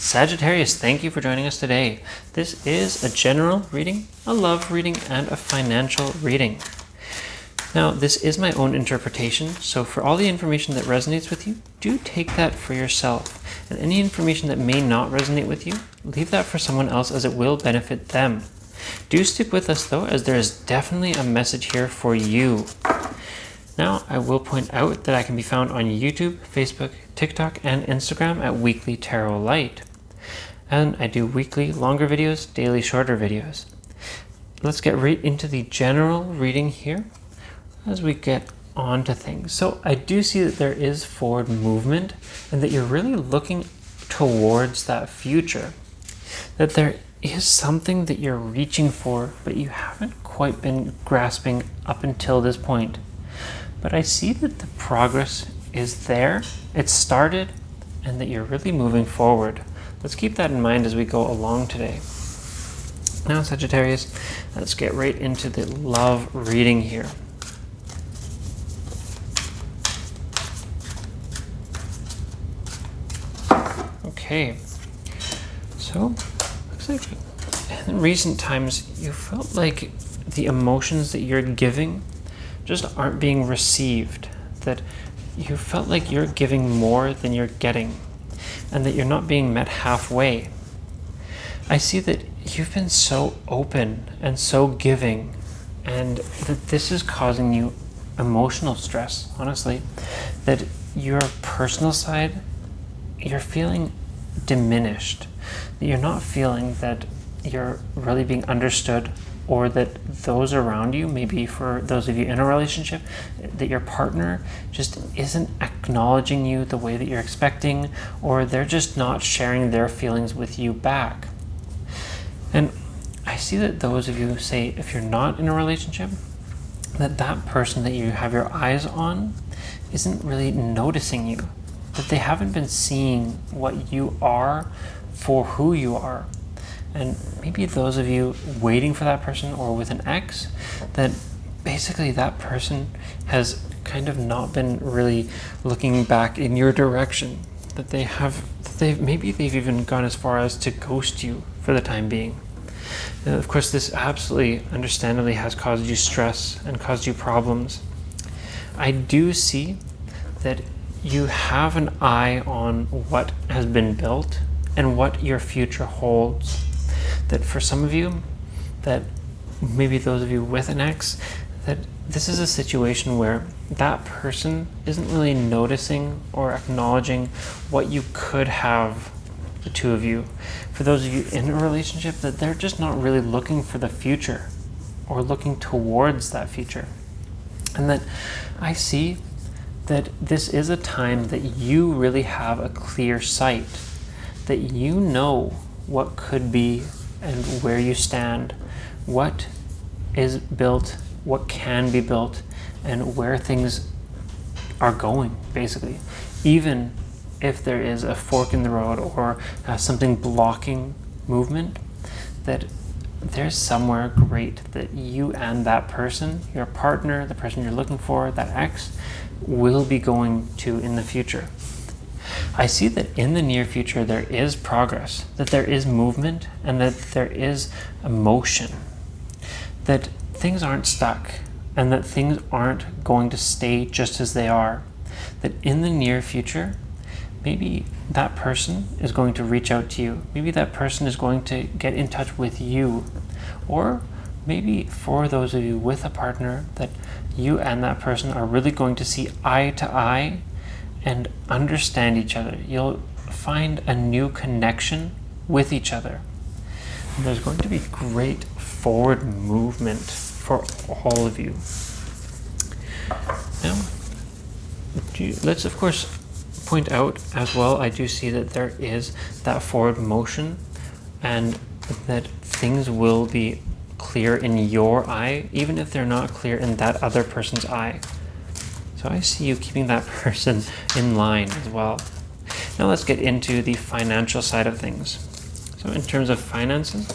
Sagittarius, thank you for joining us today. This is a general reading, a love reading, and a financial reading. Now, this is my own interpretation, so for all the information that resonates with you, do take that for yourself. And any information that may not resonate with you, leave that for someone else as it will benefit them. Do stick with us though, as there is definitely a message here for you. Now, I will point out that I can be found on YouTube, Facebook, TikTok, and Instagram at Weekly Tarot Light. And I do weekly longer videos, daily shorter videos. Let's get right into the general reading here as we get on to things. So I do see that there is forward movement and that you're really looking towards that future. That there is something that you're reaching for, but you haven't quite been grasping up until this point. But I see that the progress is there, it's started, and that you're really moving forward. Let's keep that in mind as we go along today. Now, Sagittarius, let's get right into the love reading here. Okay, so looks like in recent times you felt like the emotions that you're giving just aren't being received, that you felt like you're giving more than you're getting, and that you're not being met halfway. I see that you've been so open and so giving, and that this is causing you emotional stress, honestly, that your personal side, you're feeling diminished, that you're not feeling that you're really being understood, or that those around you, maybe for those of you in a relationship, that your partner just isn't acknowledging you the way that you're expecting, or they're just not sharing their feelings with you back. And I see that those of you, say, if you're not in a relationship, that person that you have your eyes on isn't really noticing you, that they haven't been seeing what you are for who you are. And maybe those of you waiting for that person or with an ex, that basically that person has kind of not been really looking back in your direction, that maybe they've even gone as far as to ghost you for the time being. And of course, this absolutely understandably has caused you stress and caused you problems. I do see that you have an eye on what has been built and what your future holds. That for some of you, that maybe those of you with an ex, that this is a situation where that person isn't really noticing or acknowledging what you could have, the two of you. For those of you in a relationship, that they're just not really looking for the future or looking towards that future. And that I see that this is a time that you really have a clear sight, that you know what could be and where you stand, what is built, what can be built, and where things are going, basically. Even if there is a fork in the road or something blocking movement, that there's somewhere great that you and that person, your partner, the person you're looking for, that ex, will be going to in the future. I see that in the near future there is progress, that there is movement, and that there is emotion, that things aren't stuck, and that things aren't going to stay just as they are. That in the near future, maybe that person is going to reach out to you. Maybe that person is going to get in touch with you. Or maybe for those of you with a partner, that you and that person are really going to see eye to eye and understand each other. You'll find a new connection with each other. And there's going to be great forward movement for all of you. Now, let's of course point out as well, I do see that there is that forward motion and that things will be clear in your eye, even if they're not clear in that other person's eye. So I see you keeping that person in line as well. Now let's get into the financial side of things. So in terms of finances,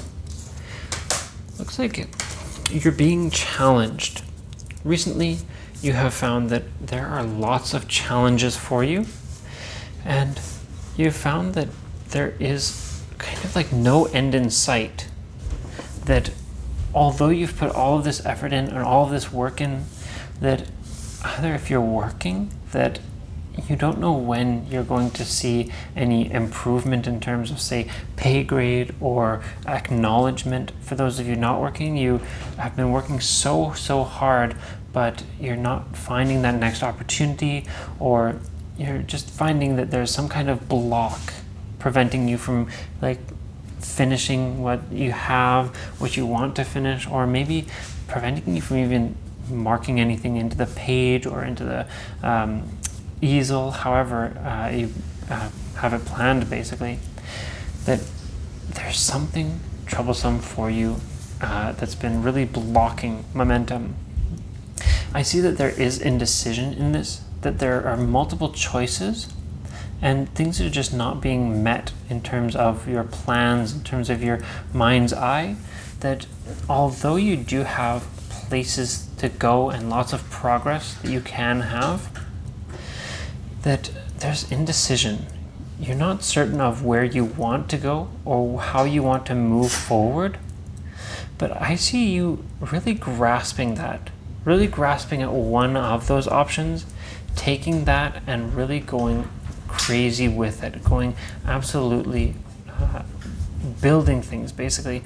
looks like you're being challenged. Recently, you have found that there are lots of challenges for you, and you've found that there is kind of like no end in sight. That although you've put all of this effort in and all of this work in, that either if you're working, that you don't know when you're going to see any improvement in terms of, say, pay grade or acknowledgement. For those of you not working, you have been working so hard, but you're not finding that next opportunity, or you're just finding that there's some kind of block preventing you from like finishing what you have, what you want to finish, or maybe preventing you from even marking anything into the page or into the easel, however you have it planned, basically. That there's something troublesome for you that's been really blocking momentum. I see that there is indecision in this, that there are multiple choices and things are just not being met in terms of your plans, in terms of your mind's eye, that although you do have places to go and lots of progress that you can have, that there's indecision. You're not certain of where you want to go or how you want to move forward. But I see you really grasping that, really grasping at one of those options, taking that and really going crazy with it, going absolutely building things, basically.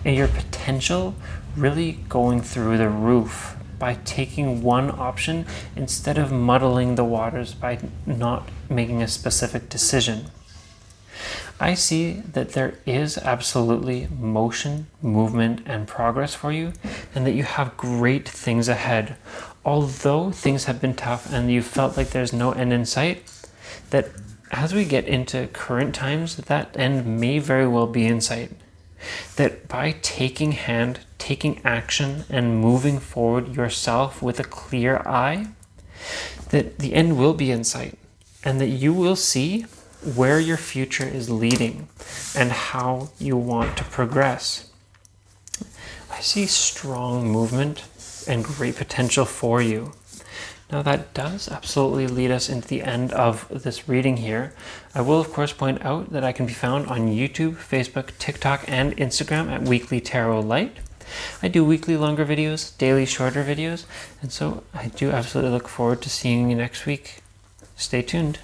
Your potential really going through the roof by taking one option instead of muddling the waters by not making a specific decision. I see that there is absolutely motion, movement, and progress for you, and that you have great things ahead. Although things have been tough and you felt like there's no end in sight, that as we get into current times, that end may very well be in sight. That by taking action and moving forward yourself with a clear eye, that the end will be in sight, and that you will see where your future is leading and how you want to progress. I see strong movement and great potential for you. Now that does absolutely lead us into the end of this reading here. I will of course point out that I can be found on YouTube, Facebook, TikTok, and Instagram at Weekly Tarot Light. I do weekly longer videos, daily shorter videos, and so I do absolutely look forward to seeing you next week. Stay tuned.